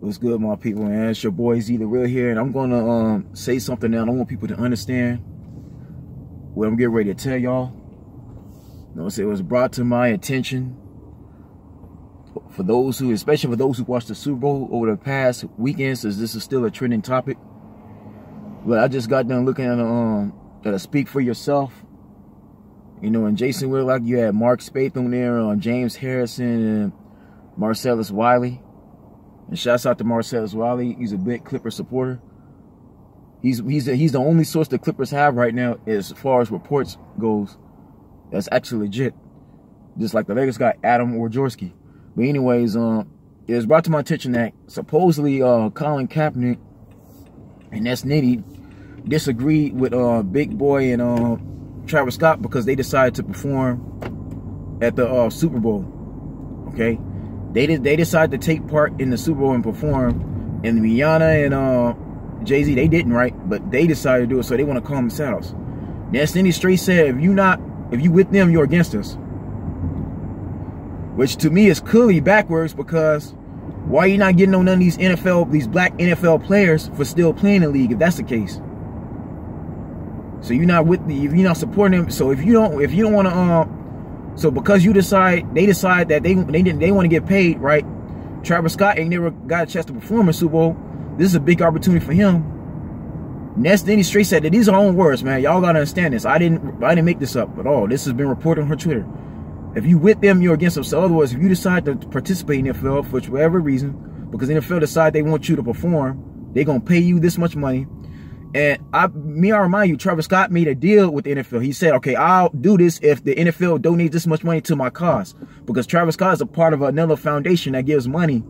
What's good, my people, man? It's your boy Z the Real here, and I'm gonna say something that I want people to understand what I'm getting ready to tell y'all. You know, it was brought to my attention for those who, especially for those who watched the Super Bowl over the past weekends, as this is still a trending topic. But I just got done looking at a Speak for Yourself. You know, and Jason Whitlock, you had Mark Spaeth on there, James Harrison, and Marcellus Wiley. And shouts out to Marcellus Wiley. He's a big Clippers supporter. He's the only source the Clippers have right now as far as reports goes that's actually legit. Just like the Lakers got Adam Wojcicki. But anyways, it was brought to my attention that supposedly Colin Kaepernick and Ness Nitty disagreed with Big Boy and Travis Scott because they decided to perform at the Super Bowl. Okay, they decided to take part in the Super Bowl and perform, and Rihanna and Jay-Z, they didn't, right? But they decided to do it, so they want to call themselves. Ness Nitty straight said, if you with them, you're against us. Which to me is clearly backwards, because why are you not getting on none of these black NFL players for still playing in the league if that's the case? So you're not if you're not supporting them. So if you don't want to so because they decide that they want to get paid, right? Travis Scott ain't never got a chance to perform in Super Bowl. This is a big opportunity for him. Ness Nitty straight said that these are her own words, man. Y'all gotta understand this. I didn't make this up at all. This has been reported on her Twitter. If you with them, you're against them. So otherwise, if you decide to participate in the NFL for whatever reason, because the NFL decide they want you to perform, they're gonna pay you this much money. And I remind you, Travis Scott made a deal with the NFL. He said, okay, I'll do this if the NFL donates this much money to my cause. Because Travis Scott is a part of another foundation that gives money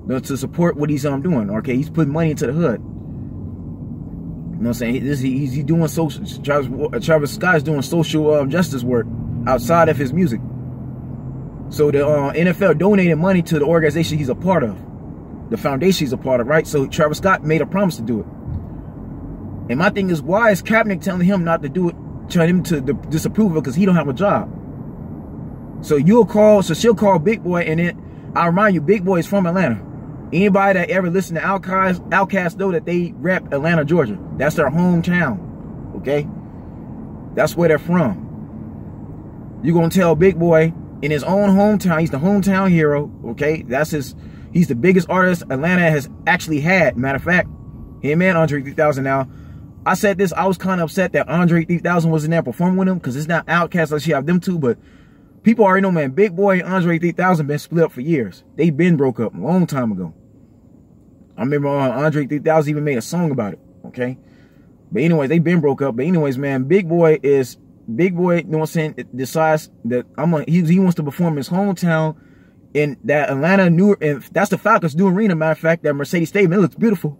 to support what he's doing. Okay, he's putting money into the hood. You know what I'm saying? He's doing social. Travis Scott is doing social justice work outside of his music. So the NFL donated money to the organization he's a part of, the foundation he's a part of, right? So Travis Scott made a promise to do it. And my thing is, why is Kaepernick telling him not to do it, telling him to disapprove of it because he don't have a job? So she'll call Big Boy, and then I remind you, Big Boy is from Atlanta. Anybody that ever listened to Outkast know that they rep Atlanta, Georgia. That's their hometown, okay? That's where they're from. You're gonna tell Big Boy in his own hometown, he's the hometown hero, okay? He's the biggest artist Atlanta has actually had. Matter of fact, him and Andre 3000 now. I said this, I was kind of upset that Andre 3000 wasn't there performing with him, because it's not Outkast like she have them two, but people already know, man, Big Boy and Andre 3000 been split up for years. They've been broke up a long time ago. I remember Andre 3000 even made a song about it, okay? But anyways, they've been broke up. But anyways, man, Big Boy, you know what I'm saying, decides that he wants to perform in his hometown in that Atlanta and that's the Falcons new arena. Matter of fact, that Mercedes Stadium, it looks beautiful.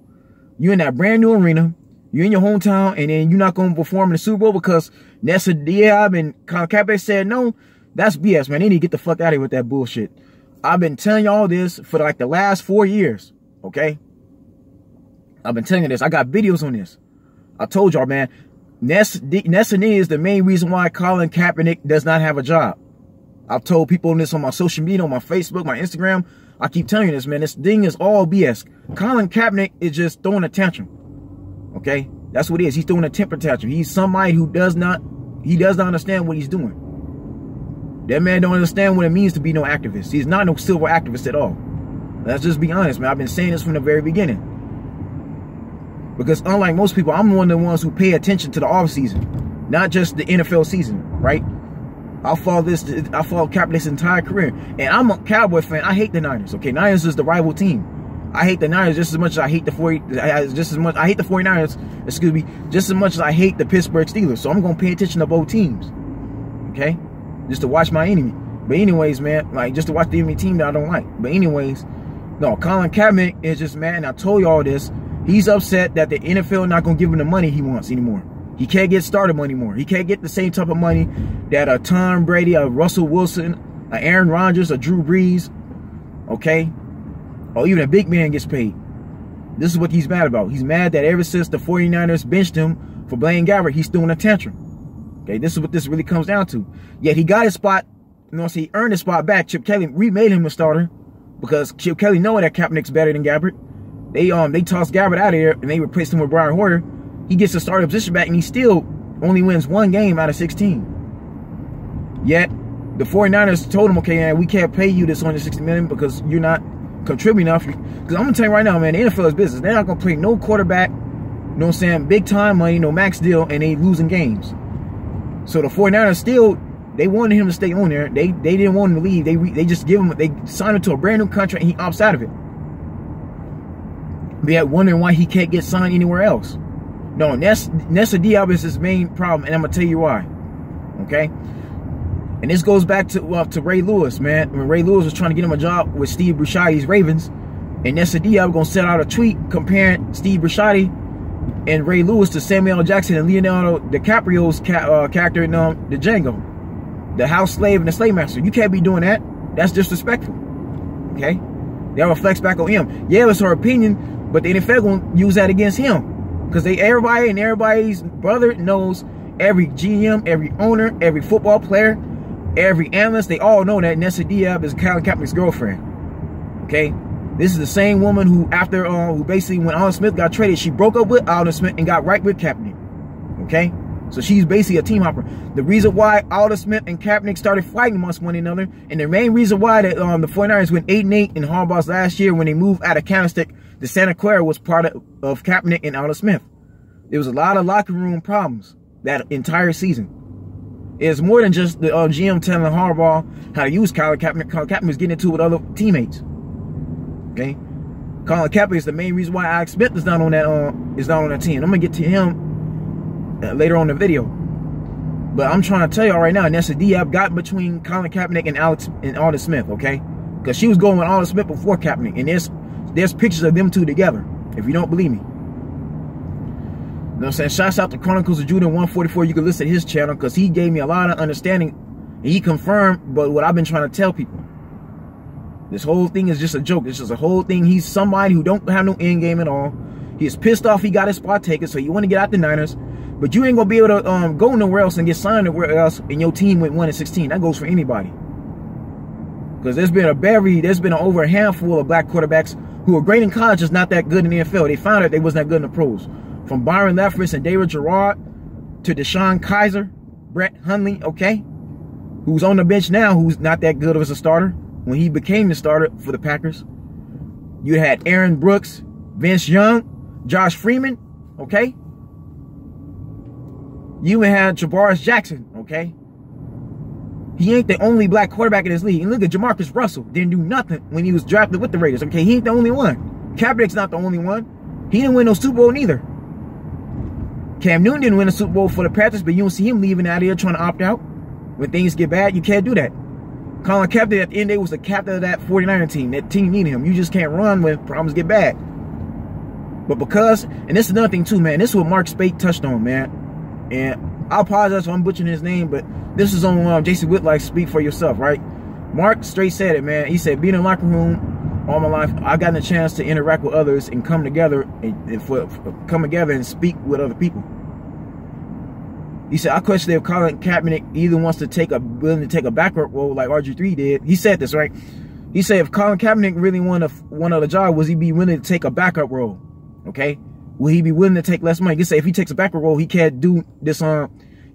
You're in that brand new arena. You're in your hometown, and then you're not going to perform in the Super Bowl because Nessa Diab and Colin Kaepernick said no. That's BS, man. They need to get the fuck out of here with that bullshit. I've been telling y'all this for like the last 4 years, okay? I've been telling you this. I got videos on this. I told y'all, man, Nessa Nitty is the main reason why Colin Kaepernick does not have a job. I've told people this on my social media, on my Facebook, my Instagram. I keep telling you this, man. This thing is all BS. Colin Kaepernick is just throwing a tantrum. Okay, that's what it is. He's throwing a temper tantrum. He's somebody who does not understand what he's doing. That man don't understand what it means to be no activist. He's not no civil activist at all. Let's just be honest, man. I've been saying this from the very beginning. Because unlike most people, I'm one of the ones who pay attention to the off season, not just the NFL season, right? I follow Kaepernick's entire career, and I'm a Cowboy fan. I hate the Niners. Okay, Niners is the rival team. I hate the Niners just as much as I hate the 49ers, excuse me, just as much as I hate the Pittsburgh Steelers. So I'm going to pay attention to both teams, okay? Just to watch my enemy. But anyways, man, like, just to watch the enemy team that I don't like. But anyways, no, Colin Kaepernick is just mad, and I told you all this. He's upset that the NFL not going to give him the money he wants anymore. He can't get starter money anymore. He can't get the same type of money that a Tom Brady, a Russell Wilson, a Aaron Rodgers, a Drew Brees, okay? Or even a big man gets paid. This is what he's mad about. He's mad that ever since the 49ers benched him for Blaine Gabbert, he's throwing a tantrum. Okay, this is what this really comes down to. Yet he got his spot, you know, so he earned his spot back. Chip Kelly remade him a starter. because Chip Kelly knowing that Kaepernick's better than Gabbert. They tossed Gabbert out of there and they replaced him with Brian Hoyer. He gets the starting position back and he still only wins 1 game out of 16. Yet the 49ers told him, okay, man, we can't pay you this $160 million because you're not contributing enough. Because I'm gonna tell you right now, man, the NFL is business. They're not gonna pay no quarterback, you know what I'm saying, big time money, no max deal, and they losing games. So the 49ers still, they wanted him to stay on there. They didn't want him to leave. They just give him, they signed him to a brand new contract and he opts out of it. But yet wondering why he can't get signed anywhere else. No, Ness Nitty is his main problem, and I'm gonna tell you why. Okay? And this goes back to Ray Lewis, man. When Ray Lewis was trying to get him a job with Steve Bisciotti's Ravens, and Ness Nitty gonna set out a tweet comparing Steve Bisciotti and Ray Lewis to Samuel L. Jackson and Leonardo DiCaprio's character in the Django, the house slave and the slave master. You can't be doing that. That's disrespectful. Okay? That reflects back on him. Yeah, it's her opinion, but the NFL gonna use that against him. Because everybody's brother knows, every GM, every owner, every football player, every analyst, they all know that Ness Nitty is Colin Kaepernick's girlfriend. Okay? This is the same woman who, after, who basically, when Alden Smith got traded, she broke up with Alden Smith and got right with Kaepernick. Okay? So she's basically a team hopper. The reason why Alden Smith and Kaepernick started fighting amongst one another, and the main reason why that the 49ers went 8-8 in Harbaugh's last year when they moved out of Candlestick to Santa Clara, was part of Kaepernick and Alden Smith. There was a lot of locker room problems that entire season. It's more than just the GM telling Harbaugh how to use Colin Kaepernick. Colin Kaepernick was getting into it with other teammates. Okay, Colin Kaepernick is the main reason why Alex Smith is not on that team. I'm gonna get to him later on in the video. But I'm trying to tell y'all right now, Ness Nitty got between Colin Kaepernick and Alden Smith. Okay, because she was going with Alden Smith before Kaepernick, and there's pictures of them two together. If you don't believe me. You know what I'm saying? Shouts out to Chronicles of Judah 144. You can listen to his channel because he gave me a lot of understanding. And he confirmed but what I've been trying to tell people. This whole thing is just a joke. It's just a whole thing. He's somebody who don't have no end game at all. He's pissed off he got his spot taken, so you want to get out the Niners. But you ain't going to be able to go nowhere else and get signed nowhere else, and your team went 1-16. That goes for anybody. Because there's been over a handful of black quarterbacks who are great in college, just not that good in the NFL. They found out they wasn't that good in the pros. From Byron Leftwich and David Gerard to Deshaun Kaiser, Brett Hundley, okay, who's on the bench now, who's not that good as a starter. When he became the starter for the Packers, you had Aaron Brooks, Vince Young, Josh Freeman, okay. You even had Javaris Jackson, okay. He ain't the only black quarterback in this league. And look at Jamarcus Russell, didn't do nothing when he was drafted with the Raiders, okay. He ain't the only one. Kaepernick's not the only one. He didn't win no Super Bowl neither. Cam Newton didn't win a Super Bowl for the Panthers, but you don't see him leaving out of here trying to opt out. When things get bad, you can't do that. Colin Kaepernick at the end of the day was the captain of that 49er team. That team needed him. You just can't run when problems get bad. But because, and this is another thing too, man, this is what Mark Spate touched on, man. And I apologize if I'm butchering his name, but this is on Jason Whitlock's Speak for Yourself, right? Mark straight said it, man. He said, being in the locker room all my life, I've gotten a chance to interact with others and come together and speak with other people. He said, I question if Colin Kaepernick either willing to take a backup role like RG3 did. He said this, right? He said if Colin Kaepernick really wanted a job, was he be willing to take a backup role? Okay? Will he be willing to take less money? He said if he takes a backup role, he can't do this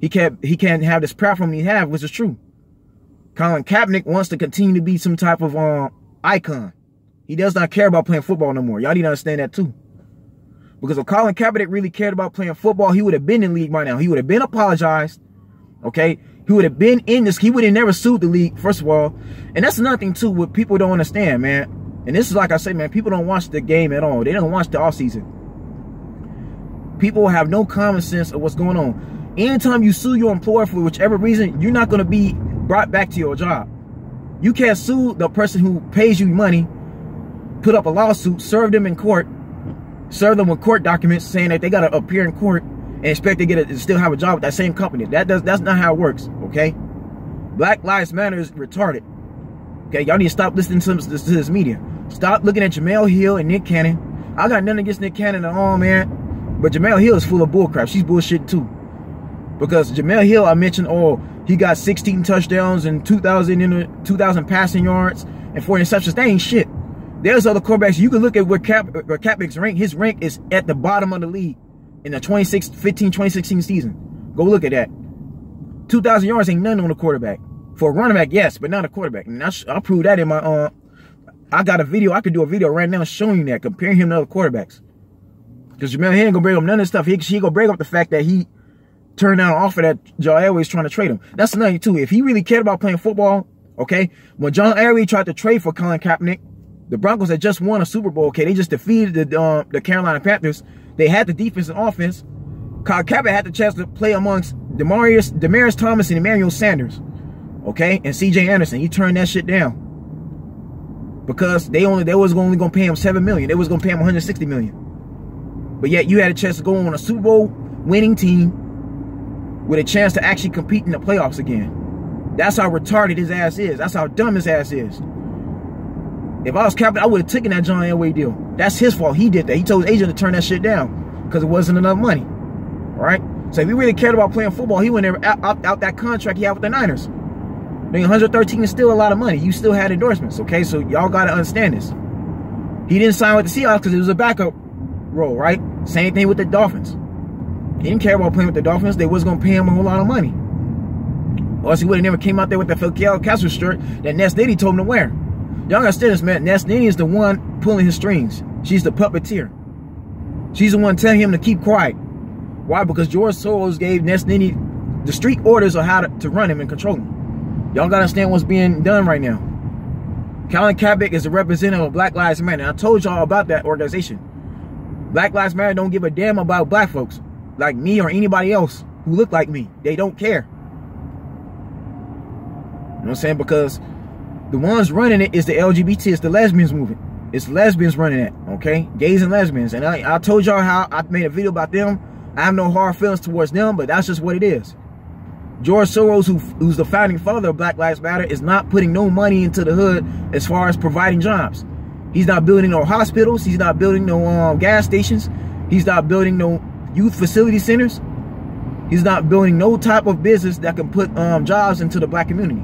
he can't have this platform he have, which is true. Colin Kaepernick wants to continue to be some type of icon. He does not care about playing football no more. Y'all need to understand that too. Because if Colin Kaepernick really cared about playing football, he would have been in the league right now. He would have been apologized. Okay? He would have been in this. He would have never sued the league, first of all. And that's another thing too, what people don't understand, man. And this is like I say, man, people don't watch the game at all. They don't watch the offseason. People have no common sense of what's going on. Anytime you sue your employer for whichever reason, you're not going to be brought back to your job. You can't sue the person who pays you money, put up a lawsuit, serve them in court, serve them with court documents saying that they got to appear in court and expect to still have a job with that same company. That's not how it works, okay? Black Lives Matter is retarded. Okay, y'all need to stop listening to this media. Stop looking at Jamel Hill and Nick Cannon. I got nothing against Nick Cannon at all, man. But Jamel Hill is full of bullcrap. She's bullshit too. Because Jamel Hill, I mentioned, he got 16 touchdowns and 2,000 passing yards and 4 interceptions. That ain't shit. There's other quarterbacks. You can look at where Kaepernick's rank. His rank is at the bottom of the league in the 2016 season. Go look at that. 2,000 yards ain't nothing on a quarterback. For a running back, yes, but not a quarterback. And I'll prove that in my I got a video. I could do a video right now showing you that, comparing him to other quarterbacks. Because Jamel, he ain't gonna bring up none of this stuff. He gonna bring up the fact that he turned down an offer that John Elway's trying to trade him. That's another thing too. If he really cared about playing football, okay, when John Elway tried to trade for Colin Kaepernick, the Broncos had just won a Super Bowl. Okay, they just defeated the Carolina Panthers. They had the defense and offense. Colin Kaepernick had the chance to play amongst Demaryius Thomas and Emmanuel Sanders, okay, and C.J. Anderson. He turned that shit down because they was only gonna pay him $7 million. They was gonna pay him $160 million. But yet you had a chance to go on a Super Bowl winning team with a chance to actually compete in the playoffs again. That's how retarded his ass is. That's how dumb his ass is. If I was Kaepernick, I would have taken that John Elway deal. That's his fault. He did that. He told his agent to turn that shit down because it wasn't enough money. All right? So if he really cared about playing football, he wouldn't have out that contract he had with the Niners. I mean, 113 is still a lot of money. You still had endorsements, okay? So y'all got to understand this. He didn't sign with the Seahawks because it was a backup role, right? Same thing with the Dolphins. He didn't care about playing with the Dolphins. They was going to pay him a whole lot of money. Or else he would have never came out there with the Phil Castle shirt that Ness Nitty told him to wear. Y'all understand this, man. Ness Nitty is the one pulling his strings. She's the puppeteer. She's the one telling him to keep quiet. Why? Because George Soros gave Ness Nitty the street orders on how to run him and control him. Y'all got to understand what's being done right now. Colin Kaepernick is a representative of Black Lives Matter. And I told y'all about that organization. Black Lives Matter don't give a damn about black folks like me or anybody else who look like me. They don't care. You know what I'm saying? Because the ones running it is the LGBT, it's the lesbians movement. It's lesbians running it, okay? Gays and lesbians. And I told y'all how I made a video about them. I have no hard feelings towards them, but that's just what it is. George Soros, who's the founding father of Black Lives Matter, is not putting no money into the hood as far as providing jobs. He's not building no hospitals. He's not building no gas stations. He's not building no youth facility centers. He's not building no type of business that can put jobs into the black community.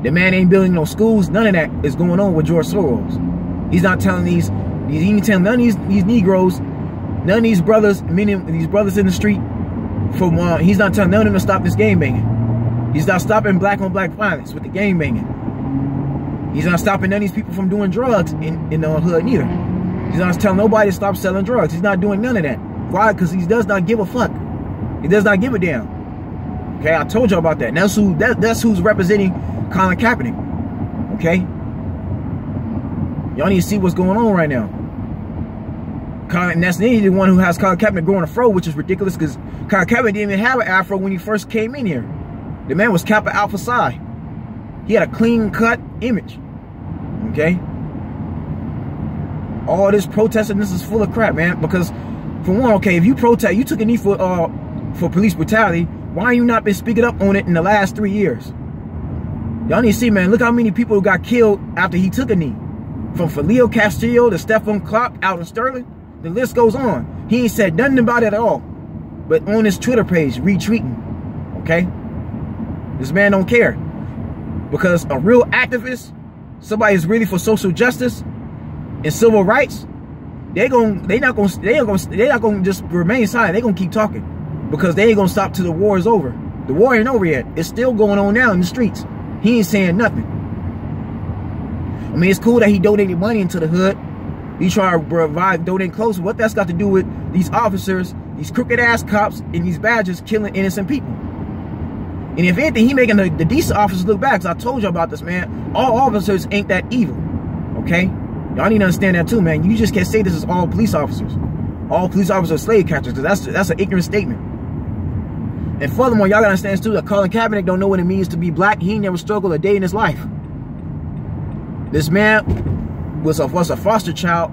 The man ain't building no schools. None of that is going on with George Soros. He's not telling he ain't telling none of these Negroes, none of these brothers, meaning these brothers in the street, he's not telling none of them to stop this game banging. He's not stopping black on black violence with the game banging. He's not stopping none of these people from doing drugs in the hood neither. He's not telling nobody to stop selling drugs. He's not doing none of that. Why? Because he does not give a fuck. He does not give a damn. Okay, I told y'all about that. And that's who's representing Colin Kaepernick. Okay? Y'all need to see what's going on right now. Ness Nitty, the one who has Colin Kaepernick growing a fro, which is ridiculous because Colin Kaepernick didn't even have an afro when he first came in here. The man was Kappa Alpha Psi. He had a clean-cut image. Okay? All this protesting, this is full of crap, man. Because, for one, okay, if you protest, you took a knee for police brutality, why you not been speaking up on it in the last 3 years? Y'all need to see, man, look how many people got killed after he took a knee. From Felio Castillo to Stephon Clark out in Sterling. The list goes on. He ain't said nothing about it at all. But on his Twitter page, retweeting. Okay? This man don't care. Because a real activist, somebody who's really for social justice and civil rights, they're not gonna just remain silent. They're gonna keep talking. Because they ain't gonna stop till the war is over. The war ain't over yet. It's still going on now in the streets. He ain't saying nothing. I mean, it's cool that he donated money into the hood. He try to provide, donate clothes. What that's got to do with these officers, these crooked ass cops in these badges killing innocent people? And if anything, he making the decent officers look bad. Because I told you about this, man. All officers ain't that evil. Okay? Y'all need to understand that too, man. You just can't say this is all police officers. All police officers are slave catchers. Because that's an ignorant statement. And furthermore, y'all gotta understand too that Colin Kaepernick don't know what it means to be black. He ain't never struggled a day in his life. This man was a foster child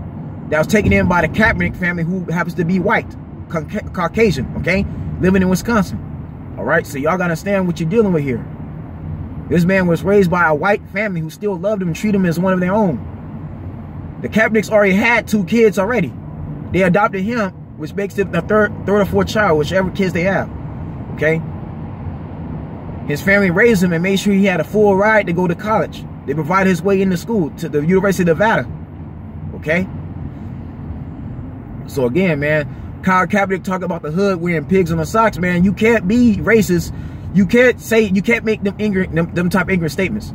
that was taken in by the Kaepernick family, who happens to be white, Caucasian, okay, living in Wisconsin. All right, so y'all gotta understand what you're dealing with here. This man was raised by a white family who still loved him and treated him as one of their own. The Kaepernicks already had 2 kids already. They adopted him, which makes it the third or fourth child, whichever kids they have. Okay, his family raised him and made sure he had a full ride to go to college. They provided his way into school to the University of Nevada. Okay? So again, man, Colin Kaepernick talking about the hood wearing pigs on the socks, man. You can't be racist. You can't make them type ignorant statements.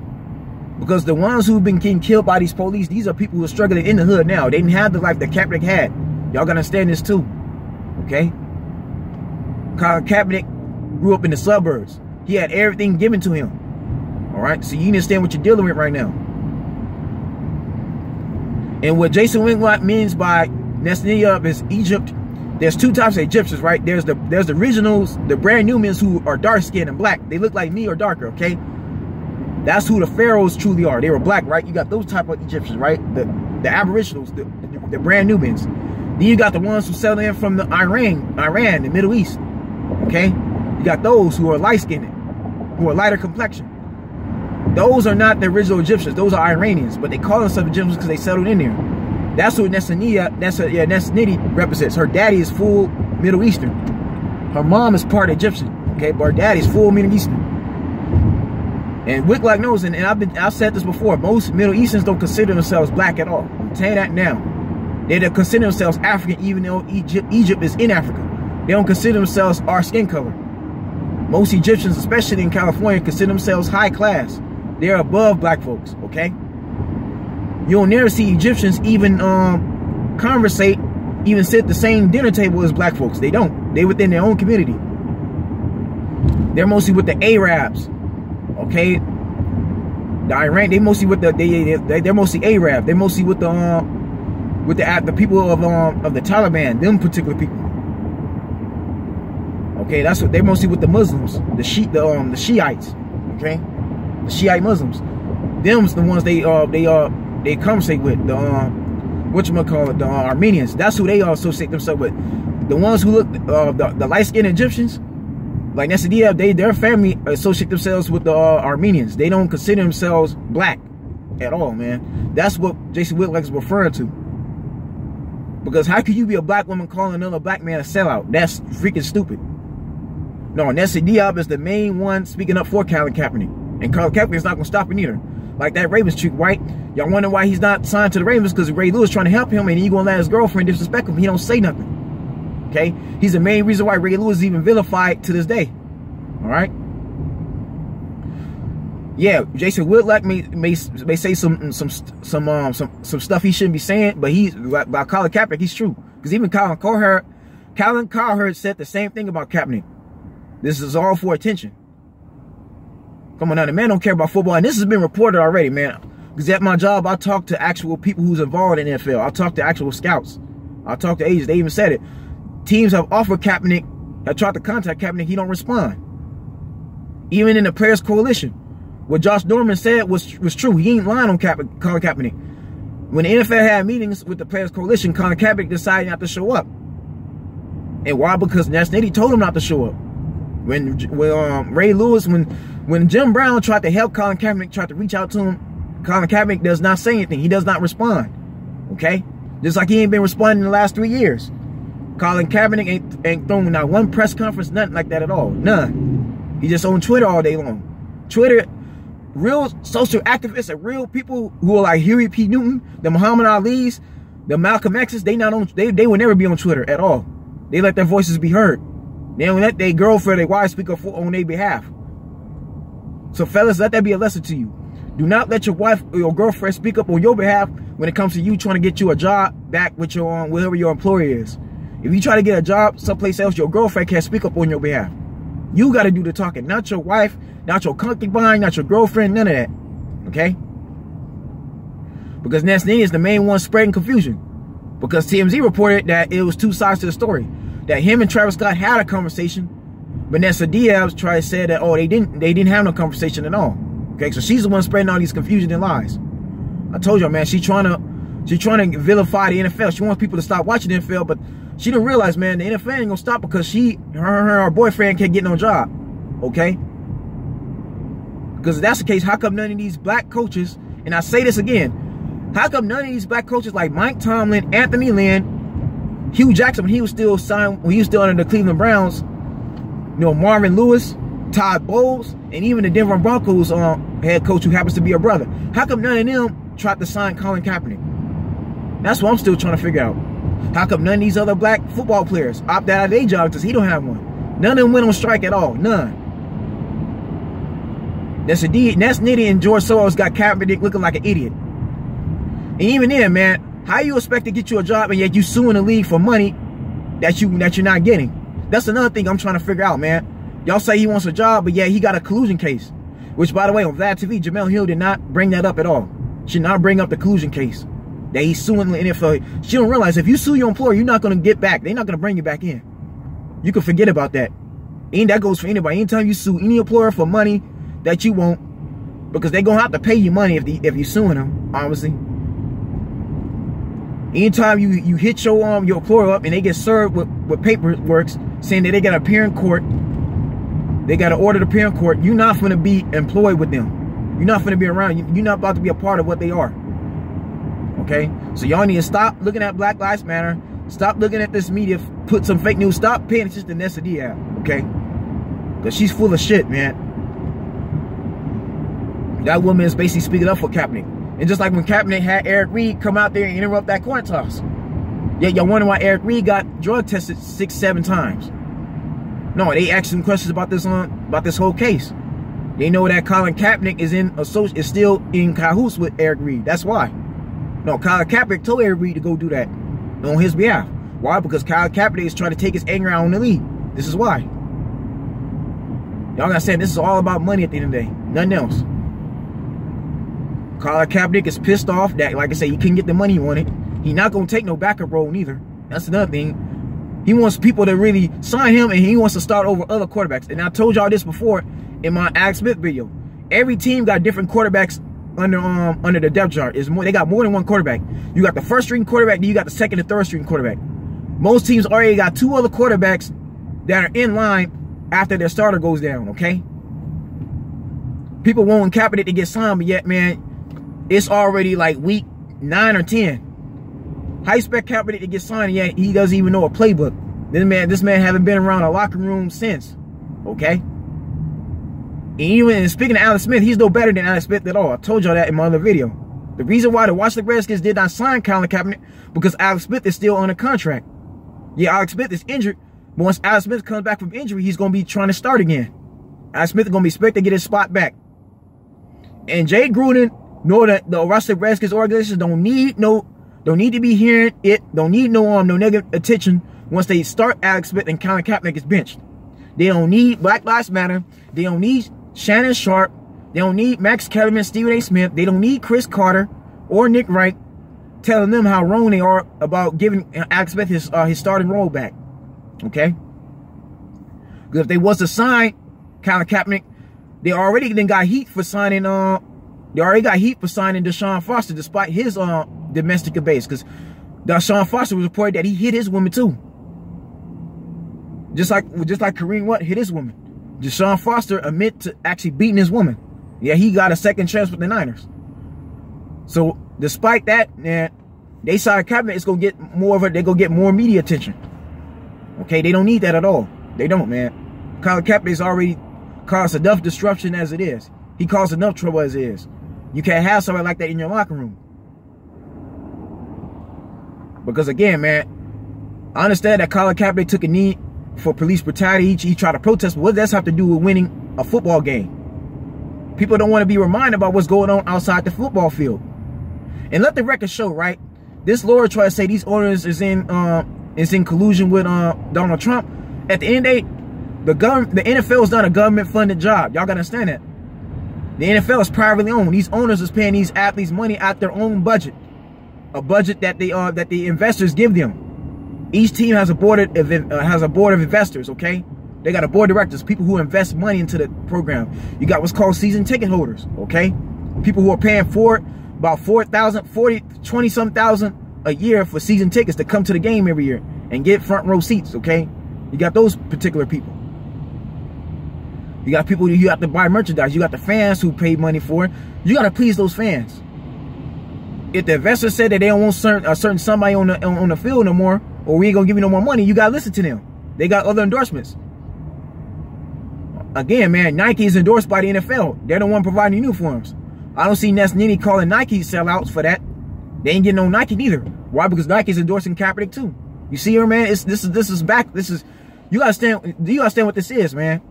Because the ones who've been getting killed by these police, these are people who are struggling in the hood now. They didn't have the life that Kaepernick had. Y'all gotta understand this too. Okay? Colin Kaepernick grew up in the suburbs. He had everything given to him. Alright? So you understand what you're dealing with right now. And what Jason Whitlock means by Ness Nitty is Egypt. There's two types of Egyptians, right? There's the originals, the brand new men who are dark skinned and black. They look like me or darker, okay? That's who the pharaohs truly are. They were black, right? You got those type of Egyptians, right? The aboriginals, the brand new men. Then you got the ones who settled in from the Iran, the Middle East. Okay? You got those who are light-skinned, who are lighter complexion. Those are not the original Egyptians. Those are Iranians, but they call themselves Egyptians because they settled in there. That's what Ness Nitty represents. Her daddy is full Middle Eastern. Her mom is part Egyptian. Okay, but her daddy is full Middle Eastern. And Whitlock knows, and I've said this before, most Middle Easterns don't consider themselves black at all. I'm telling you that now. They don't consider themselves African, even though Egypt is in Africa. They don't consider themselves our skin color. Most Egyptians, especially in California, consider themselves high class. They're above black folks, okay? You'll never see Egyptians even conversate, even sit at the same dinner table as black folks. They don't. They within their own community. They're mostly with the Arabs, okay? The Iran, they mostly with the they're mostly Arab. They're mostly with the people of the Taliban, them particular people. Okay, that's what they're mostly with the Muslims, the Shiites, okay? The Shiite Muslims. Them's the ones they conversate with, the the Armenians. That's who they associate themselves with. The ones who look the light-skinned Egyptians, like Ness Nitty, their family associate themselves with the Armenians. They don't consider themselves black at all, man. That's what Jason Whitlock is referring to. Because how could you be a black woman calling another black man a sellout? That's freaking stupid. No, Ness Nitty is the main one speaking up for Colin Kaepernick. And Colin Kaepernick is not going to stop it either. Like that Ravens chick, right? Y'all wonder why he's not signed to the Ravens, because Ray Lewis trying to help him and he going to let his girlfriend disrespect him. He don't say nothing. Okay? He's the main reason why Ray Lewis is even vilified to this day. All right? Yeah, Jason Whitlock may say some stuff he shouldn't be saying, but about Colin Kaepernick, he's true. Because even Colin Cowherd said the same thing about Kaepernick. This is all for attention. Come on now, the man don't care about football, and this has been reported already, man. Because at my job, I talk to actual people who's involved in the NFL. I talk to actual scouts. I talk to agents. They even said it. Teams have offered Kaepernick, have tried to contact Kaepernick. He don't respond. Even in the Players Coalition, what Josh Norman said was true. He ain't lying on Colin Kaepernick. When the NFL had meetings with the Players Coalition, Colin Kaepernick decided not to show up. And why? Because Ness Nitty told him not to show up. When Ray Lewis, when Jim Brown tried to help Colin Kaepernick, tried to reach out to him, Colin Kaepernick does not say anything. He does not respond. Okay? Just like he ain't been responding in the last 3 years. Colin Kaepernick ain't thrown not one press conference, nothing like that at all. None. He just on Twitter all day long. Twitter, real social activists and real people who are like Huey P. Newton, the Muhammad Ali's, the Malcolm X's, they will never be on Twitter at all. They let their voices be heard. They don't let their girlfriend, their wife speak up on their behalf. So fellas, let that be a lesson to you. Do not let your wife or your girlfriend speak up on your behalf when it comes to you trying to get you a job back with your whoever your employer is. If you try to get a job someplace else, your girlfriend can't speak up on your behalf. You got to do the talking, not your wife, not your concubine, not your girlfriend, none of that. Okay? Because Ness Nitty is the main one spreading confusion. Because TMZ reported that it was two sides to the story. That him and Travis Scott had a conversation, but Ness Nitty said that, oh, they didn't have no conversation at all. Okay, so she's the one spreading all these confusion and lies. I told y'all, man, she's trying to vilify the NFL. She wants people to stop watching the NFL, but she didn't realize, man, the NFL ain't gonna stop because her boyfriend can't get no job. Okay? Because if that's the case, how come none of these black coaches, and I say this again, how come none of these black coaches like Mike Tomlin, Anthony Lynn, Hugh Jackson, when he was still under the Cleveland Browns, you know, Marvin Lewis, Todd Bowles, and even the Denver Broncos head coach, who happens to be a brother. How come none of them tried to sign Colin Kaepernick? That's what I'm still trying to figure out. How come none of these other black football players opt out of their job because he don't have one? None of them went on strike at all. None. Ness Nitty and George Soros got Kaepernick looking like an idiot. And even then, man, how you expect to get you a job and yet you suing the league for money that you're not getting? That's another thing I'm trying to figure out, man. Y'all say he wants a job, but yeah, he got a collusion case. Which, by the way, on Vlad TV, Jamel Hill did not bring that up at all. She did not bring up the collusion case that he's suing the NFL. She don't realize if you sue your employer, you're not going to get back. They're not going to bring you back in. You can forget about that. And that goes for anybody. Anytime you sue any employer for money that you won't, because they're going to have to pay you money if you're suing them, obviously. Anytime you hit your employer up and they get served with paperwork saying that they got to appear in court, they got to order to appear in court, you're not going to be employed with them. You're not going to be around. You're not about to be a part of what they are. Okay? So y'all need to stop looking at Black Lives Matter. Stop looking at this media. Put some fake news. Stop paying attention to Ness Nitty app. Okay? Because she's full of shit, man. That woman is basically speaking up for Kaepernick. And just like when Kaepernick had Eric Reed come out there and interrupt that coin toss. Yeah, y'all wonder why Eric Reed got drug tested 6-7 times. No, they asked him questions about this whole case. They know that Colin Kaepernick is still in cahoots with Eric Reed. That's why. No, Colin Kaepernick told Eric Reed to go do that on his behalf. Why? Because Colin Kaepernick is trying to take his anger out on the league. This is why. Y'all gotta say this is all about money at the end of the day. Nothing else. Colin Kaepernick is pissed off that, like I said, he couldn't get the money he wanted. He's not gonna take no backup role neither. That's another thing. He wants people to really sign him, and he wants to start over other quarterbacks. And I told y'all this before in my Alex Smith video. Every team got different quarterbacks under the depth chart. They got more than one quarterback. You got the first string quarterback, then you got the second and third string quarterback. Most teams already got 2 other quarterbacks that are in line after their starter goes down, okay? People wanting Kaepernick to get signed, but yet, man, it's already like week 9 or 10. How you expect Kaepernick to get signed, yet he doesn't even know a playbook? This man haven't been around a locker room since, okay? And even speaking of Alex Smith, he's no better than Alex Smith at all. I told y'all that in my other video. The reason why the Washington Redskins did not sign Colin Kaepernick because Alex Smith is still on a contract. Yeah, Alex Smith is injured, but once Alex Smith comes back from injury, he's going to be trying to start again. Alex Smith is going to be expected to get his spot back. And Jay Gruden, nor the Washington Redskins organization don't need to be hearing it. Don't need no negative attention once they start Alex Smith and Colin Kaepernick is benched. They don't need Black Lives Matter. They don't need Shannon Sharp. They don't need Max Kellerman, Stephen A. Smith. They don't need Chris Carter or Nick Wright telling them how wrong they are about giving Alex Smith his starting role back. Okay? Because if they was to sign Colin Kaepernick, they already then got heat for signing Deshaun Foster despite his domestic abuse. Because Deshaun Foster was reported that he hit his woman too. Just like Kareem Watt hit his woman. Deshaun Foster admit to actually beating his woman. Yeah, he got a second chance with the Niners. So despite that, man, they signed Kaepernick. It's gonna get more of they're gonna get more media attention. Okay, they don't need that at all. They don't, man. Colin Kaepernick's already caused enough disruption as it is. He caused enough trouble as it is. You can't have somebody like that in your locker room. Because again, man, I understand that Colin Kaepernick took a knee for police brutality. He tried to protest, but what does that have to do with winning a football game? People don't want to be reminded about what's going on outside the football field. And let the record show, right? This lawyer tried to say these owners is in collusion with Donald Trump. At the end of the day, the NFL is not a government-funded job. Y'all gotta understand that. The NFL is privately owned. These owners is paying these athletes money out their own budget, a budget that the investors give them. Each team has a board of investors. Okay, they got a board of directors, people who invest money into the program. You got what's called season ticket holders. Okay, people who are paying about 20-some thousand a year for season tickets to come to the game every year and get front row seats. Okay, you got those particular people. You got people who you have to buy merchandise. You got the fans who pay money for it. You got to please those fans. If the investors said that they don't want a certain somebody on the field no more, or we ain't gonna give you no more money, you gotta listen to them. They got other endorsements. again, man, Nike is endorsed by the NFL. They're the one providing uniforms. I don't see Ness Nitty calling Nike sellouts for that. They ain't getting no Nike neither. Why? Because Nike's endorsing Kaepernick too. You see her, man? This is back. This is, you gotta understand. Do you understand what this is, man?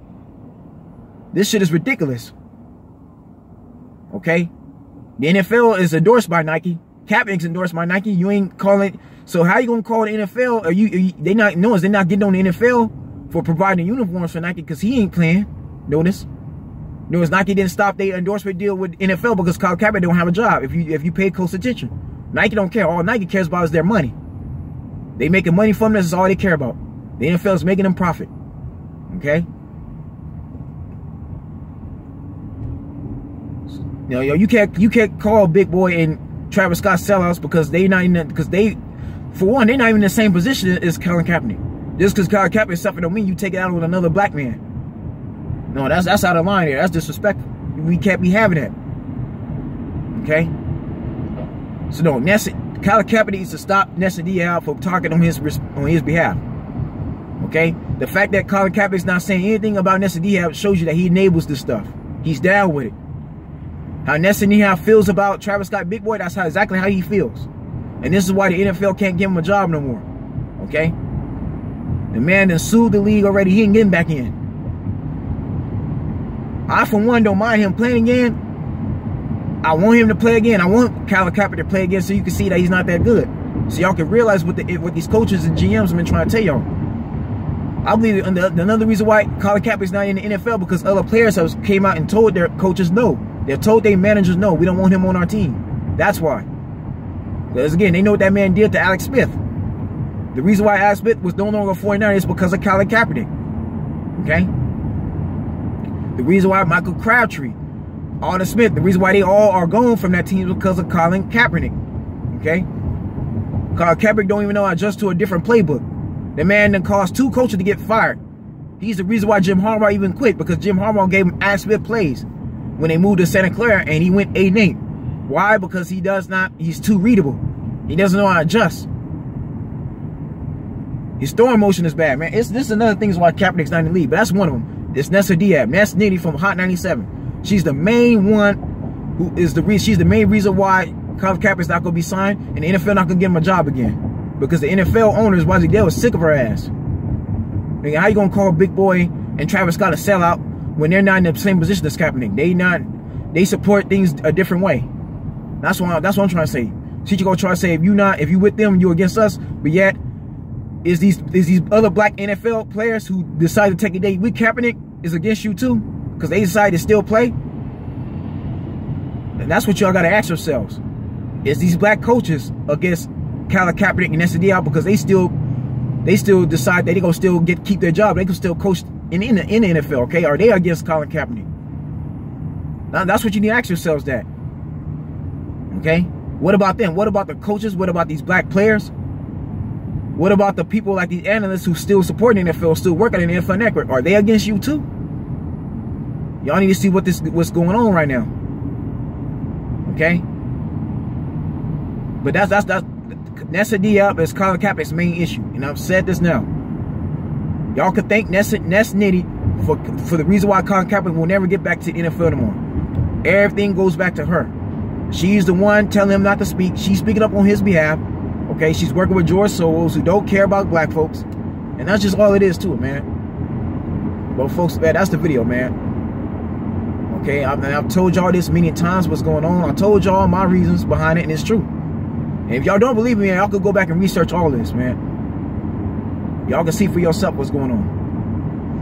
This shit is ridiculous. Okay, the NFL is endorsed by Nike. Kaepernick's endorsed by Nike. You ain't calling. So how you gonna call the NFL? Are you they not notice they're not getting on the NFL for providing uniforms for Nike because he ain't playing. Notice Nike didn't stop their endorsement deal with NFL because Colin Kaepernick don't have a job. If you pay close attention, Nike don't care. All Nike cares about is their money. They making money from this. Is all they care about. The NFL is making them profit. Okay. You can't call Big Boy and Travis Scott sellouts because they not even for one, they're not even in the same position as Colin Kaepernick. Just because Colin Kaepernick suffered don't mean you take it out with another black man. No, that's out of line there. That's disrespectful. We can't be having that. Okay? So no, Colin Kaepernick needs to stop Ness Nitty out for talking on his behalf. Okay? The fact that Colin Kaepernick's not saying anything about Ness Nitty shows you that he enables this stuff. He's down with it. How Ness Nitty feels about Travis Scott Big Boy, that's exactly how he feels. And this is why the NFL can't give him a job no more. Okay? The man done sued the league already. He ain't getting back in. I, for one, don't mind him playing again. I want him to play again. I want Colin Kaepernick to play again so you can see that he's not that good. So y'all can realize what these coaches and GMs have been trying to tell y'all. I believe another reason why Colin Kaepernick's not in the NFL because other players have came out and told their coaches no. They're told their managers no. We don't want him on our team. That's why. Because again, they know what that man did to Alex Smith. The reason why Alex Smith was no longer a 49er is because of Colin Kaepernick. Okay? The reason why Michael Crabtree, Arthur Smith, the reason why they all are gone from that team is because of Colin Kaepernick. Okay? Colin Kaepernick don't even know how to adjust to a different playbook. The man then caused 2 coaches to get fired. He's the reason why Jim Harbaugh even quit because Jim Harbaugh gave him Alex Smith plays when they moved to Santa Clara and he went 8-8. Why? Because he's too readable. He doesn't know how to adjust. His throwing motion is bad, man. This is another thing is why Kaepernick's not in the league, but that's one of them. It's Ness Nitty from Hot 97. She's the main one who is she's the main reason why Colin Kaepernick's not gonna be signed and the NFL not gonna give him a job again. Because the NFL owners, they were sick of her ass. Nigga, how you gonna call Big Boy and Travis Scott a sellout when they're not in the same position as Kaepernick? They support things a different way. That's what I'm trying to say. She's gonna try to say if you with them, you against us, but yet is these other black NFL players who decide to take a day with Kaepernick is against you too, because they decide to still play. And that's what y'all gotta ask yourselves. Is these black coaches against Colin Kaepernick and Ness Nitty because they still decide that they gonna still keep their job, they can still coach in the NFL, okay? Are they against Colin Kaepernick? Now that's what you need to ask yourselves that. Okay? What about them? What about the coaches? What about these black players? What about the people like these analysts who still support the NFL, still working in the NFL network? Are they against you too? Y'all need to see what's going on right now. Okay? But that's Ness Nitty is Colin Kaepernick's main issue. And I've said this now. Y'all could thank Ness Nitty for the reason why Colin Kaepernick will never get back to the NFL anymore. Everything goes back to her. She's the one telling him not to speak. She's speaking up on his behalf. Okay, she's working with George Soros who don't care about black folks. And that's just all it is to it, man. But folks, man, that's the video, man. Okay, I've told y'all this many times what's going on. I told y'all my reasons behind it, and it's true. And if y'all don't believe me, y'all could go back and research all this, man. Y'all can see for yourself what's going on.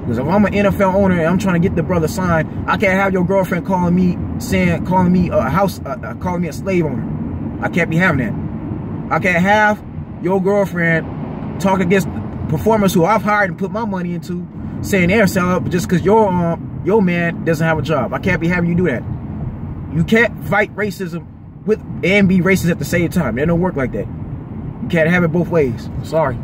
Because if I'm an NFL owner and I'm trying to get the brother signed, I can't have your girlfriend calling me a slave owner. I can't be having that. I can't have your girlfriend talk against performers who I've hired and put my money into, saying they're selling just because your man doesn't have a job. I can't be having you do that. You can't fight racism and be racist at the same time. It don't work like that. You can't have it both ways. Sorry.